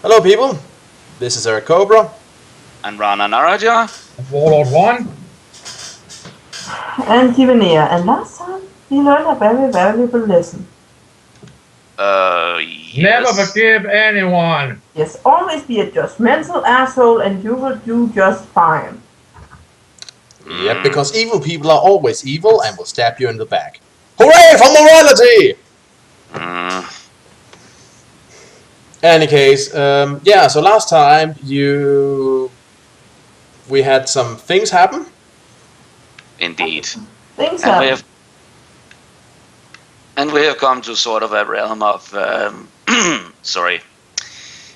Hello, people. This is Eric Cobra. And Rana Naraja. Warlord 1. And Giveneer. And last time, we learned a very valuable lesson. Yes. Never forgive anyone. Yes, always be a judgmental asshole and you will do just fine. Yep, because evil people are always evil and will stab you in the back. Hooray for morality! Any case, so last time we had some things happen. Indeed. Things happen. And we have come to sort of a realm of, sorry.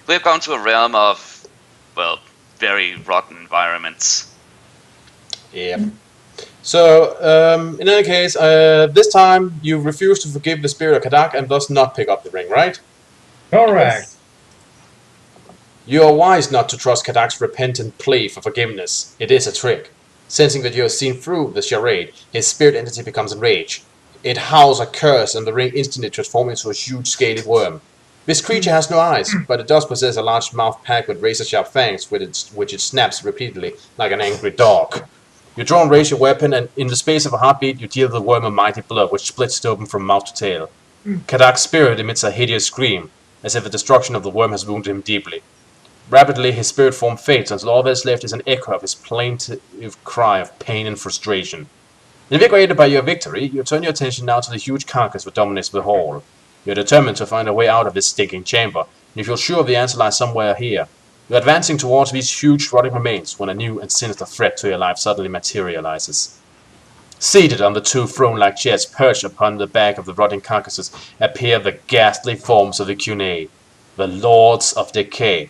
We have come to a realm of, well, very rotten environments. Yep. So, in any case, this time you refuse to forgive the spirit of Kadak and thus not pick up the ring, right? Correct. Yes. You are wise not to trust Kadak's repentant plea for forgiveness. It is a trick. Sensing that you have seen through the charade, his spirit entity becomes enraged. It howls a curse and the ring instantly transforms into a huge scaly worm. This creature has no eyes, but it does possess a large mouth packed with razor-sharp fangs, which it snaps repeatedly like an angry dog. You draw and raise your weapon, and in the space of a heartbeat, you deal the worm a mighty blow, which splits it open from mouth to tail. Kadak's spirit emits a hideous scream, as if the destruction of the worm has wounded him deeply. Rapidly, his spirit form fades until all that is left is an echo of his plaintive cry of pain and frustration. Invigorated by your victory, you turn your attention now to the huge carcass that dominates the hall. You are determined to find a way out of this stinking chamber, and you feel sure the answer lies somewhere here. You are advancing towards these huge rotting remains when a new and sinister threat to your life suddenly materializes. Seated on the two throne-like chairs perched upon the back of the rotting carcasses appear the ghastly forms of the Cunei, the Lords of Decay.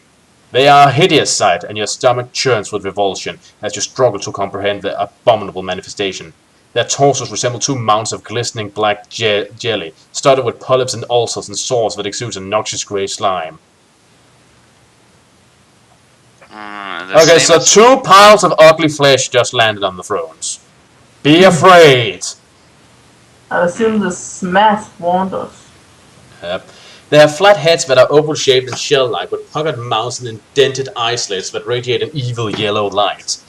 They are a hideous sight, and your stomach churns with revulsion as you struggle to comprehend the abominable manifestation. Their torsos resemble two mounds of glistening black jelly, studded with polyps and ulcers and sores that exude a noxious grey slime. Okay, so two piles of ugly flesh just landed on the thrones. Be afraid! I assume the smash warned us. Yep. They have flat heads that are oval-shaped and shell-like, with puckered mouths and indented eye slits that radiate an evil yellow light.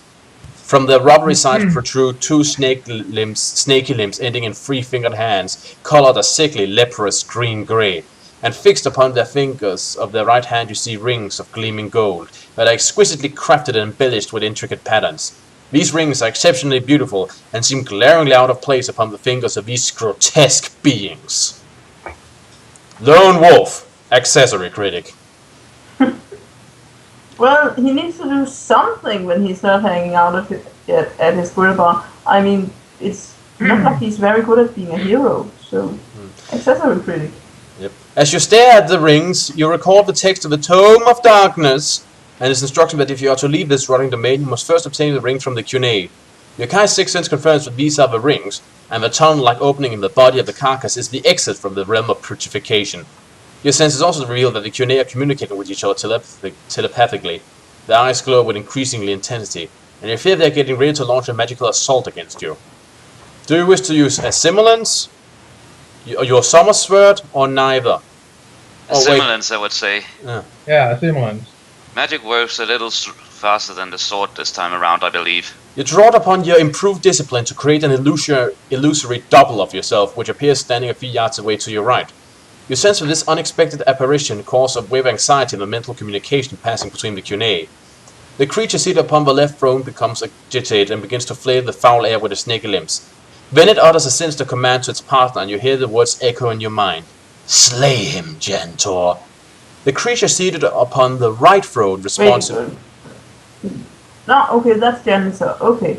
From their rubbery sides protrude two snaky limbs ending in three-fingered hands, colored a sickly, leprous green-grey. And fixed upon their fingers of their right hand you see rings of gleaming gold, that are exquisitely crafted and embellished with intricate patterns. These rings are exceptionally beautiful, and seem glaringly out of place upon the fingers of these grotesque beings. Lone Wolf, accessory critic. Well, he needs to do something when he's not hanging out at his grill bar. I mean, it's not like he's very good at being a hero, so accessory critic. Yep. As you stare at the rings, you record the text of the Tome of Darkness, and its instruction that if you are to leave this rotting domain, you must first obtain the ring from the Cunei. Your Kai's sixth sense confirms that these are the rings, and the tunnel-like opening in the body of the carcass is the exit from the realm of putrefaction. Your senses also reveal that the Cunei are communicating with each other telepathically. Their eyes glow with increasingly intensity, and you fear they are getting ready to launch a magical assault against you. Do you wish to use Assimilance, your Summer Sword, or neither? Assimilance, I would say. Yeah, Assimilance. Magic works a little faster than the sword this time around, I believe. You draw upon your improved discipline to create an illusory double of yourself, which appears standing a few yards away to your right. You sense that this unexpected apparition causes a wave of anxiety in the mental communication passing between the Cunei. The creature seated upon the left throne becomes agitated and begins to flail the foul air with its snaky limbs. Then it utters a sinister command to its partner, and you hear the words echo in your mind. Slay him, Jantor. The creature seated upon the right throne responds... No, okay, that's Janitor, okay.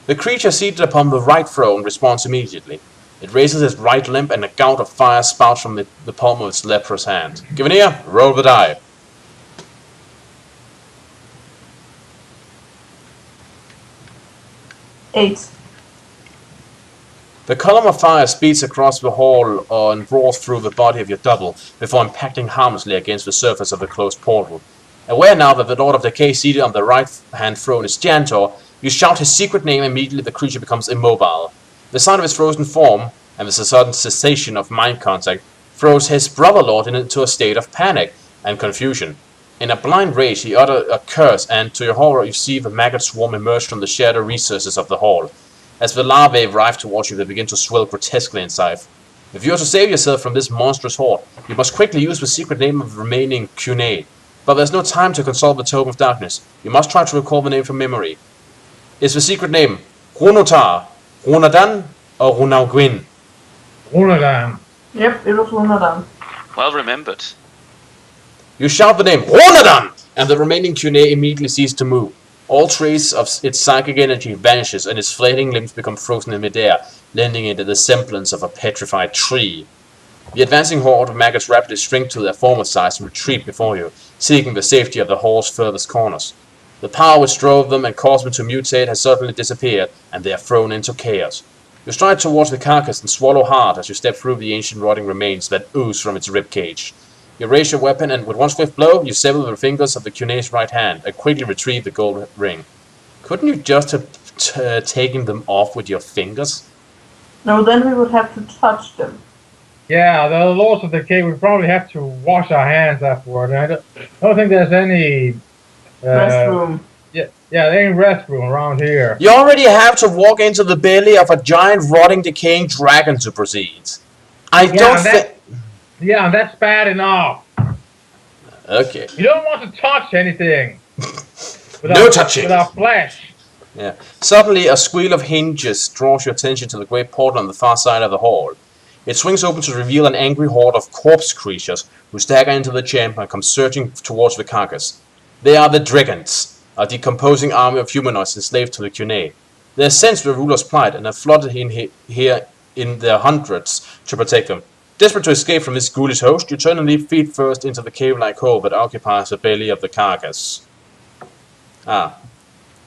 The creature seated upon the right throne responds immediately. It raises its right limb and a gout of fire spouts from the palm of its leprous hand. Giveneer, roll the die. Eight. The column of fire speeds across the hall and roars through the body of your double, before impacting harmlessly against the surface of the closed portal. Aware now that the Lord of Decay seated on the right-hand throne is Jantor, you shout his secret name and immediately the creature becomes immobile. The sight of his frozen form, and the sudden cessation of mind contact, throws his brother lord into a state of panic and confusion. In a blind rage, he utters a curse, and to your horror, you see the maggot swarm emerge from the shadow recesses of the hall. As the larvae arrive towards you, they begin to swell grotesquely inside. If you are to save yourself from this monstrous horde, you must quickly use the secret name of the remaining Cunei. But there's no time to consult the Tome of Darkness. You must try to recall the name from memory. Is the secret name Runotar, Runadan, or Runauguin? Runadan. Yep, it was Runadan. Well remembered. You shout the name Runadan, and the remaining Cunei immediately cease to move. All trace of its psychic energy vanishes, and its flailing limbs become frozen in midair, lending it the semblance of a petrified tree. The advancing horde of maggots rapidly shrink to their former size and retreat before you, seeking the safety of the hall's furthest corners. The power which drove them and caused them to mutate has suddenly disappeared, and they are thrown into chaos. You stride towards the carcass and swallow hard as you step through the ancient rotting remains that ooze from its ribcage. You raise your weapon, and with one swift blow, you sever the fingers of the Cunei's right hand and quickly retrieve the gold ring. Couldn't you just have taken them off with your fingers? No, then we would have to touch them. Yeah, the Lords of the Cave, we probably have to wash our hands afterward. I don't think there's any... Restroom. Yeah, there ain't restroom around here. You already have to walk into the belly of a giant, rotting, decaying dragon to proceed. I don't think... Yeah, that's bad enough. Okay. You don't want to touch anything. No touching. With our flesh. Yeah. Suddenly, a squeal of hinges draws your attention to the great portal on the far side of the hall. It swings open to reveal an angry horde of corpse creatures who stagger into the chamber and come surging towards the carcass. They are the Dragons, a decomposing army of humanoids enslaved to the Cunei. They have sensed the ruler's plight and have flooded in here in their hundreds to protect them. Desperate to escape from this ghoulish host, you turn and leap feet first into the cave-like hole that occupies the belly of the carcass. Ah.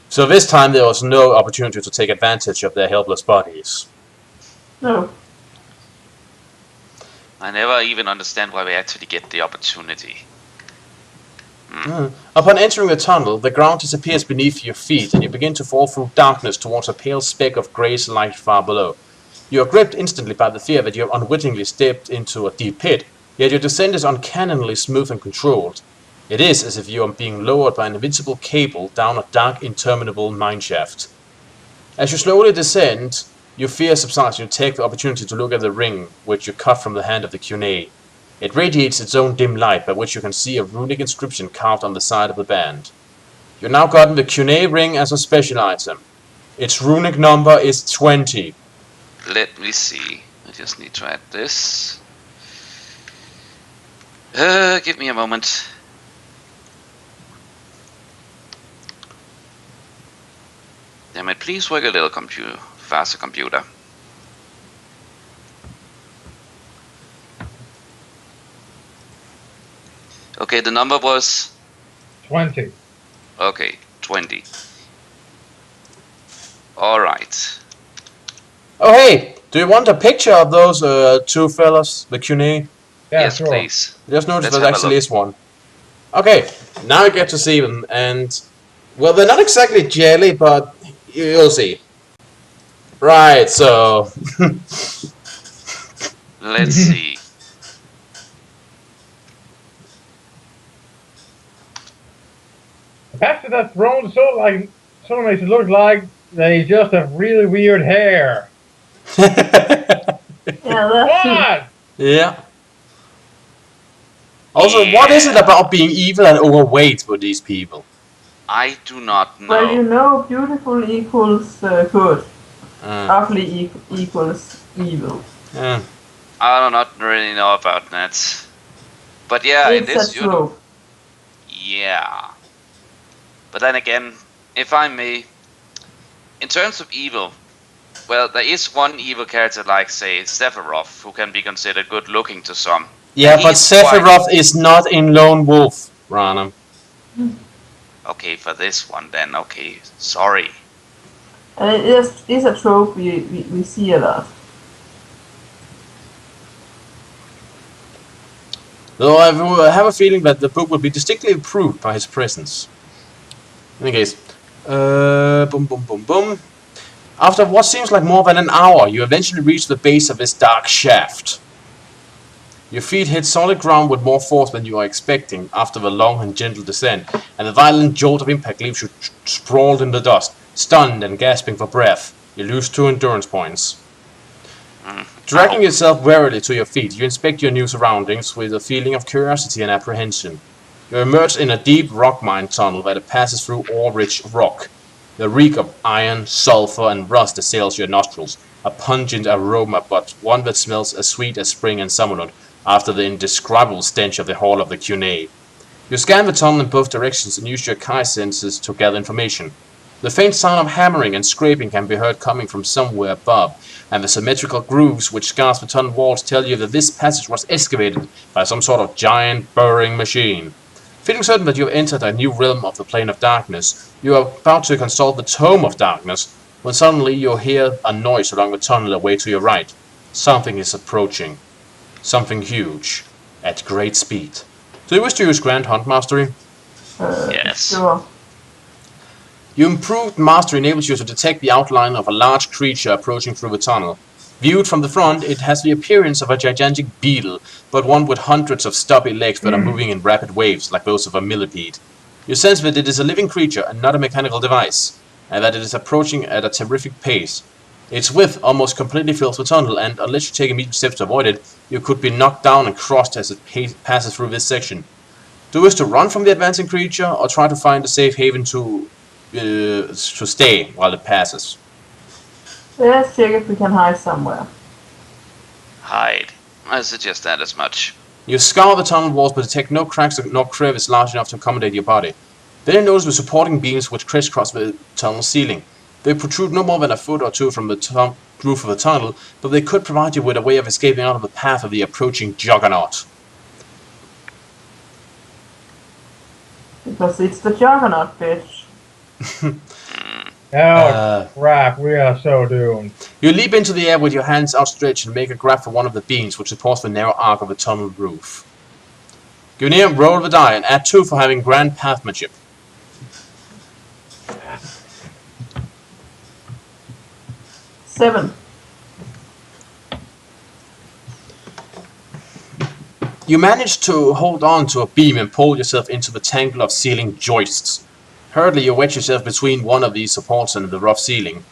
So this time there was no opportunity to take advantage of their helpless bodies. No. I never even understand why we actually get the opportunity. Upon entering the tunnel, the ground disappears beneath your feet, and you begin to fall through darkness towards a pale speck of grayish light far below. You are gripped instantly by the fear that you have unwittingly stepped into a deep pit, yet your descent is uncannily smooth and controlled. It is as if you are being lowered by an invincible cable down a dark, interminable mineshaft. As you slowly descend, your fear subsides and you take the opportunity to look at the ring which you cut from the hand of the Cunei. It radiates its own dim light, by which you can see a runic inscription carved on the side of the band. You've now gotten the Cunei ring as a special item. Its runic number is 20. Let me see. I just need to add this. Give me a moment. Damn it, please work a little faster computer. Okay, the number was... 20. Okay, 20. Alright. Oh hey, do you want a picture of those two fellas, the Cunei? Yeah, Yes, sure. please. Just noticed Let's there have a actually look. is one. Okay, now you get to see them, and... Well, they're not exactly jelly, but you'll see. Right, so... Let's see. The fact that thrown so makes it look like they just have really weird hair. Yeah, that's What? yeah. Also, what is it about being evil and overweight with these people? I do not know. Well, you know, beautiful equals good. Ugly equals evil. I do not really know about that. But yeah, it It's is a trope. Yeah. But then again, if I may, in terms of evil, well, there is one evil character like, say, Sephiroth, who can be considered good looking to some. Yeah, but He's quite- Sephiroth is not in Lone Wolf, Rana. Okay, for this one then, okay, sorry. And it is a trope we see a lot. Though I have a feeling that the book will be distinctly improved by his presence. In any case, boom, boom, boom, boom. After what seems like more than an hour, you eventually reach the base of this dark shaft. Your feet hit solid ground with more force than you are expecting after the long and gentle descent, and the violent jolt of impact leaves you sprawled in the dust, stunned and gasping for breath. You lose 2 endurance points. Dragging yourself warily to your feet, you inspect your new surroundings with a feeling of curiosity and apprehension. You emerge in a deep rock mine tunnel that passes through ore-rich rock. The reek of iron, sulfur, and rust assails your nostrils, a pungent aroma, but one that smells as sweet as spring and summerland after the indescribable stench of the Hall of the Cunei. You scan the tunnel in both directions and use your Kai senses to gather information. The faint sound of hammering and scraping can be heard coming from somewhere above, and the symmetrical grooves which scarce the tunnel walls tell you that this passage was excavated by some sort of giant burrowing machine. Feeling certain that you have entered a new realm of the Plane of Darkness, you are about to consult the Tome of Darkness, when suddenly you hear a noise along the tunnel away to your right. Something is approaching. Something huge. At great speed. Do you wish to use Grand Hunt Mastery? Yes. Sure. Your improved mastery enables you to detect the outline of a large creature approaching through the tunnel. Viewed from the front, it has the appearance of a gigantic beetle, but one with hundreds of stubby legs that are moving in rapid waves like those of a millipede. You sense that it is a living creature and not a mechanical device, and that it is approaching at a terrific pace. Its width almost completely fills the tunnel, and unless you take immediate steps to avoid it, you could be knocked down and crushed as it passes through this section. Do you wish to run from the advancing creature, or try to find a safe haven to stay while it passes? Let's check if we can hide somewhere. Hide. I suggest that as much. You scour the tunnel walls but detect no cracks nor crevice large enough to accommodate your body. Then you notice the supporting beams which crisscross the tunnel ceiling. They protrude no more than a foot or two from the roof of the tunnel, but they could provide you with a way of escaping out of the path of the approaching juggernaut. Because it's the Juggernaut, bitch. Oh, crap, we are so doomed. You leap into the air with your hands outstretched and make a grab for one of the beams which supports the narrow arc of the tunnel roof. Gunnar, roll the die and add 2 for having grand pathmanship. Seven. You manage to hold on to a beam and pull yourself into the tangle of ceiling joists. Hurriedly, you wedge yourself between one of these supports and the rough ceiling.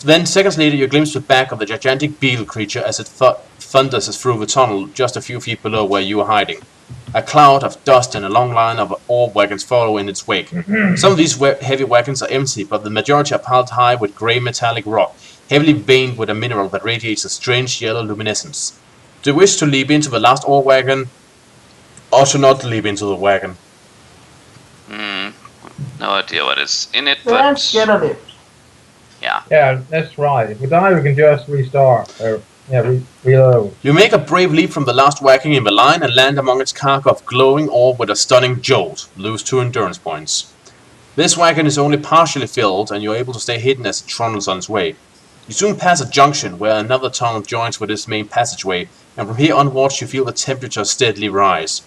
Then, seconds later, you glimpse the back of the gigantic beetle creature as it thunders through the tunnel just a few feet below where you are hiding. A cloud of dust and a long line of ore wagons follow in its wake. Some of these heavy wagons are empty, but the majority are piled high with grey metallic rock, heavily veined with a mineral that radiates a strange yellow luminescence. Do you wish to leap into the last ore wagon, or to not leap into the wagon? No idea what is in it, Let's get a lift. yeah. Yeah, that's right. If we die, we can just restart. Or, reload. You make a brave leap from the last wagon in the line and land among its cargo of glowing ore with a stunning jolt. Lose 2 endurance points. This wagon is only partially filled, and you're able to stay hidden as it trundles on its way. You soon pass a junction where another tunnel joins with this main passageway, and from here onwards you feel the temperature steadily rise.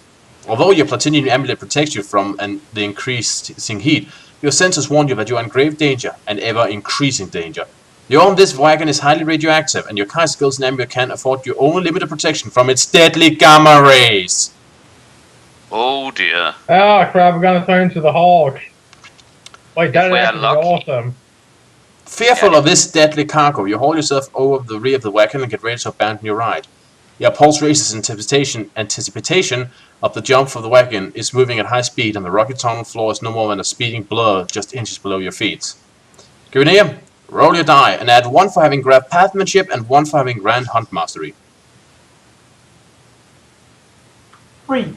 Although your platinum amulet protects you from the increasing heat, your senses warn you that you are in grave danger and ever increasing danger. Your arm this wagon is highly radioactive, and your Kai skills and amulet can afford you only limited protection from its deadly gamma rays. Oh dear. Oh, crap, we're gonna turn into the Hulk. Wait, that If we are actually lucky. awesome. Fearful of this deadly cargo, you haul yourself over the rear of the wagon and get ready to abandon your ride. Your pulse races in anticipation of the jump for the wagon is moving at high speed, and the rocky tunnel floor is no more than a speeding blur just inches below your feet. Gunnar, roll your die and add 1 for having grand pathmanship and 1 for having grand hunt mastery. 3.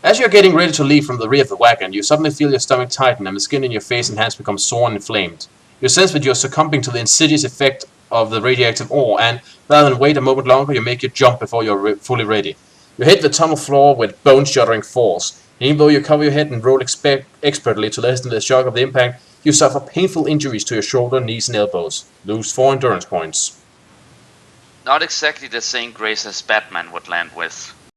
As you're getting ready to leave from the rear of the wagon, you suddenly feel your stomach tighten and the skin in your face and hands become sore and inflamed. You sense that you're succumbing to the insidious effect of the radioactive ore, and rather than wait a moment longer, you make your jump before you're fully ready. You hit the tunnel floor with bone-shattering force. Even though you cover your head and roll expertly to lessen the shock of the impact, you suffer painful injuries to your shoulder, knees, and elbows. Lose 4 endurance points. Not exactly the same grace as Batman would land with.